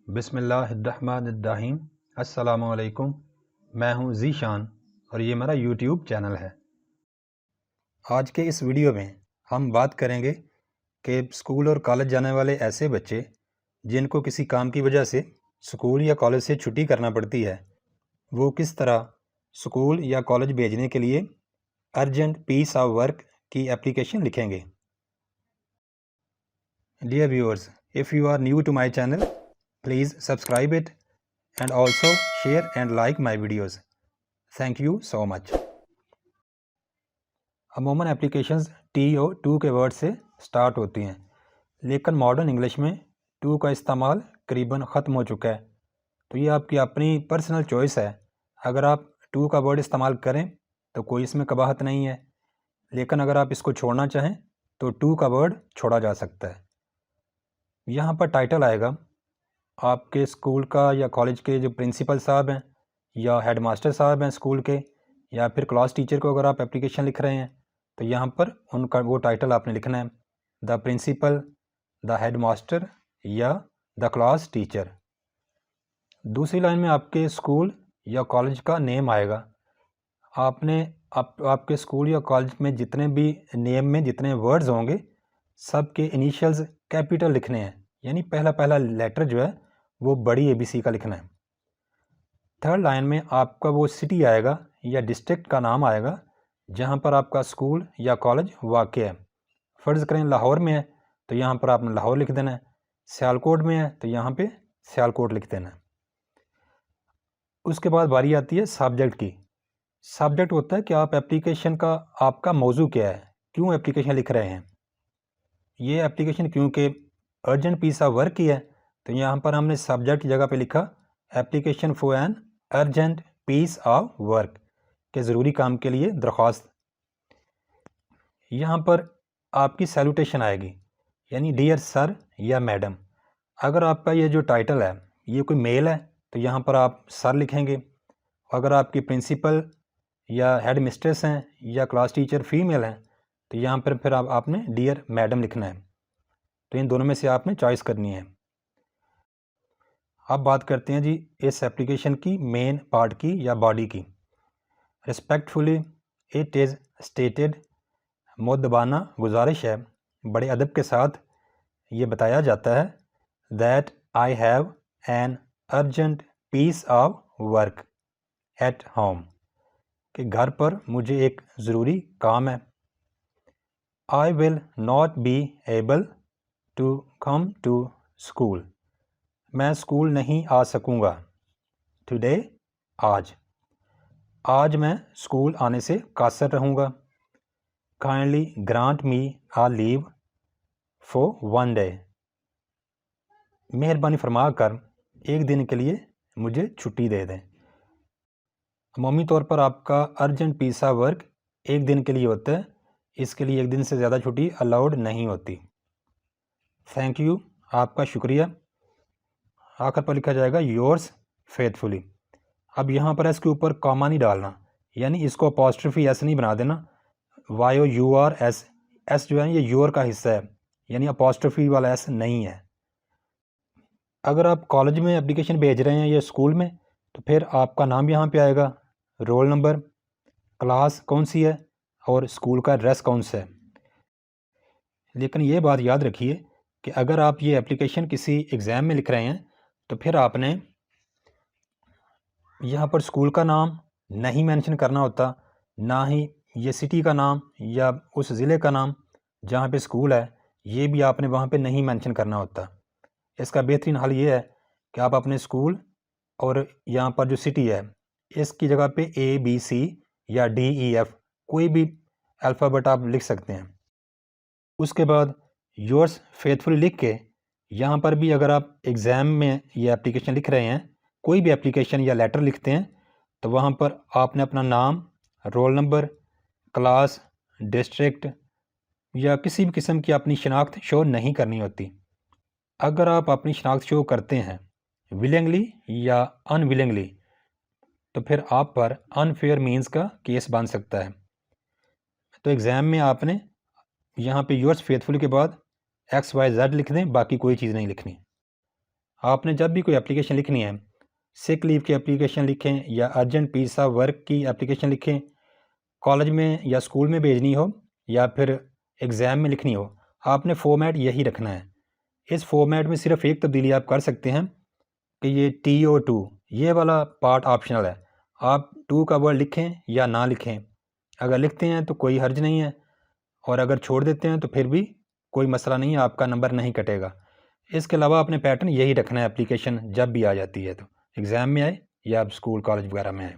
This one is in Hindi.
बिस्मिल्लाहिर्रहमानिर्रहीम। अस्सलामुअलैकुम। मैं हूं ज़ीशान और ये मेरा यूट्यूब चैनल है। आज के इस वीडियो में हम बात करेंगे कि स्कूल और कॉलेज जाने वाले ऐसे बच्चे जिनको किसी काम की वजह से स्कूल या कॉलेज से छुट्टी करना पड़ती है, वो किस तरह स्कूल या कॉलेज भेजने के लिए अर्जेंट पीस ऑफ वर्क की एप्लीकेशन लिखेंगे। Dear viewers, if you are new to my channel, please subscribe it and also share and like my videos. Thank you so much. अमूमन एप्लीकेशंस टी और टू के वर्ड से स्टार्ट होती हैं, लेकिन मॉडर्न इंग्लिश में टू का इस्तेमाल करीबन ख़त्म हो चुका है। तो ये आपकी अपनी पर्सनल चॉइस है। अगर आप टू का वर्ड इस्तेमाल करें तो कोई इसमें कबाहत नहीं है, लेकिन अगर आप इसको छोड़ना चाहें तो टू का वर्ड छोड़ा जा सकता है। यहाँ पर टाइटल आएगा आपके स्कूल का या कॉलेज के जो प्रिंसिपल साहब हैं या हेडमास्टर साहब हैं स्कूल के, या फिर क्लास टीचर को अगर आप एप्लीकेशन लिख रहे हैं तो यहाँ पर उनका वो टाइटल आपने लिखना है, द प्रिंसिपल, द हेडमास्टर या द क्लास टीचर। दूसरी लाइन में आपके स्कूल या कॉलेज का नेम आएगा। आपने आपके स्कूल या कॉलेज में जितने भी नेम में जितने वर्ड्स होंगे सब के इनिशियल्स कैपिटल लिखने हैं, यानी पहला लेटर जो है वो बड़ी ABC का लिखना है। थर्ड लाइन में आपका वो सिटी आएगा या डिस्ट्रिक्ट का नाम आएगा जहाँ पर आपका स्कूल या कॉलेज वाक़ है। फ़र्ज़ करें लाहौर में है तो यहाँ पर आपने लाहौर लिख देना है, सियालकोट में है तो यहाँ पे सियालकोट लिख देना है। उसके बाद बारी आती है सब्जेक्ट की। सब्जेक्ट होता है कि आप एप्लीकेशन का आपका मौजू क्या है, क्यों एप्लीकेशन लिख रहे हैं। ये एप्लीकेशन क्योंकि अर्जेंट पीस ऑफ वर्क की है तो यहाँ पर हमने सब्जेक्ट की जगह पे लिखा application for an urgent piece of work, के ज़रूरी काम के लिए दरख्वास्त। यहाँ पर आपकी सैल्यूटेशन आएगी, यानी डियर सर या मैडम। अगर आपका ये जो टाइटल है ये कोई मेल है तो यहाँ पर आप सर लिखेंगे। अगर आपकी प्रिंसिपल या हेड मिस्ट्रेस हैं या क्लास टीचर फीमेल हैं तो यहाँ पर फिर आपने डियर मैडम लिखना है। तो इन दोनों में से आपने चॉइस करनी है। अब बात करते हैं जी इस एप्लीकेशन की मेन पार्ट की या बॉडी की। रिस्पेक्टफुली इट इज़ स्टेटेड, मुद्दबाना गुजारिश है, बड़े अदब के साथ ये बताया जाता है, that I have an urgent piece of work at home, कि घर पर मुझे एक ज़रूरी काम है। I will not be able to come to school, मैं स्कूल नहीं आ सकूँगा। टुडे, आज मैं स्कूल आने से कासर रहूँगा। Kindly grant me a leave for one day, मेहरबानी फरमा कर एक दिन के लिए मुझे छुट्टी दे दें। अमूमी तौर पर आपका अर्जेंट पीस ऑफ वर्क एक दिन के लिए होता है, इसके लिए एक दिन से ज़्यादा छुट्टी अलाउड नहीं होती। थैंक यू, आपका शुक्रिया। आखिर पर लिखा जाएगा योर्स फेथफुली। अब यहाँ पर इसके ऊपर कॉमा नहीं डालना, यानी इसको अपॉस्ट्रोफी एस नहीं बना देना। YOUR एस जो है ये योर का हिस्सा है, यानी अपॉस्ट्रोफी वाला एस नहीं है। अगर आप कॉलेज में एप्लीकेशन भेज रहे हैं या स्कूल में तो फिर आपका नाम यहाँ पे आएगा, रोल नंबर, क्लास कौन सी है और स्कूल का एड्रेस कौन सा है। लेकिन ये बात याद रखिए कि अगर आप ये एप्लीकेशन किसी एग्ज़ाम में लिख रहे हैं तो फिर आपने यहाँ पर स्कूल का नाम नहीं मेंशन करना होता, ना ही ये सिटी का नाम या उस ज़िले का नाम जहाँ पे स्कूल है ये भी आपने वहाँ पे नहीं मेंशन करना होता। इसका बेहतरीन हल ये है कि आप अपने स्कूल और यहाँ पर जो सिटी है इसकी जगह पे ABC या DEF कोई भी अल्फ़ाबेट आप लिख सकते हैं। उसके बाद योर्स फेथफुली लिख के यहाँ पर भी अगर आप एग्ज़ाम में ये एप्लीकेशन लिख रहे हैं, कोई भी एप्लीकेशन या लेटर लिखते हैं तो वहाँ पर आपने अपना नाम, रोल नंबर, क्लास, डिस्ट्रिक्ट या किसी भी किस्म की अपनी शनाख्त शो नहीं करनी होती। अगर आप अपनी शनाख्त शो करते हैं विलिंगली या अनविलिंगली तो फिर आप पर अनफेयर मीन्स का केस बन सकता है। तो एग्ज़ाम में आपने यहाँ पे योर्स फेथफुली के बाद XYZ लिख दें, बाकी कोई चीज़ नहीं लिखनी। आपने जब भी कोई एप्लीकेशन लिखनी है, सिक लीव की एप्लीकेशन लिखें या अर्जेंट पीस ऑफ वर्क की एप्लीकेशन लिखें, कॉलेज में या स्कूल में भेजनी हो या फिर एग्ज़ाम में लिखनी हो, आपने फॉर्मेट यही रखना है। इस फॉर्मेट में सिर्फ एक तब्दीली आप कर सकते हैं कि ये TO2 ये वाला पार्ट ऑप्शनल है। आप टू का वर्ड लिखें या ना लिखें। अगर लिखते हैं तो कोई हर्ज नहीं है और अगर छोड़ देते हैं तो फिर भी कोई मसला नहीं है, आपका नंबर नहीं कटेगा। इसके अलावा अपने पैटर्न यही रखना है एप्लीकेशन जब भी आ जाती है, तो एग्ज़ाम में आए या आप स्कूल कॉलेज वगैरह में आए।